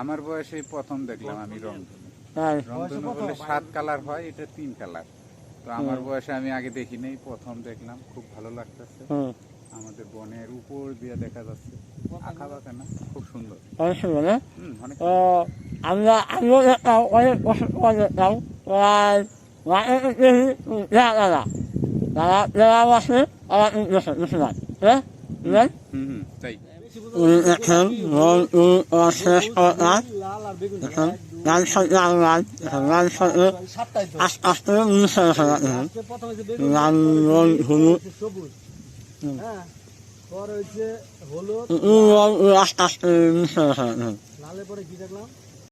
আমার বয়সে প্রথম দেখলাম আমি রংধনু। রংধনু বলে 7 কালার হয়, এটা 3 কালার। তো আমার বয়সে আমি আগে দেখি নাই, প্রথম দেখলাম, খুব ভালো লাগতেছে। আমাদের বনের উপর দিয়ে দেখা যাচ্ছে, আঁকা বাঁকা না, খুব সুন্দর। পরে হচ্ছে হলুদ, লালের পরে কি দেখলাম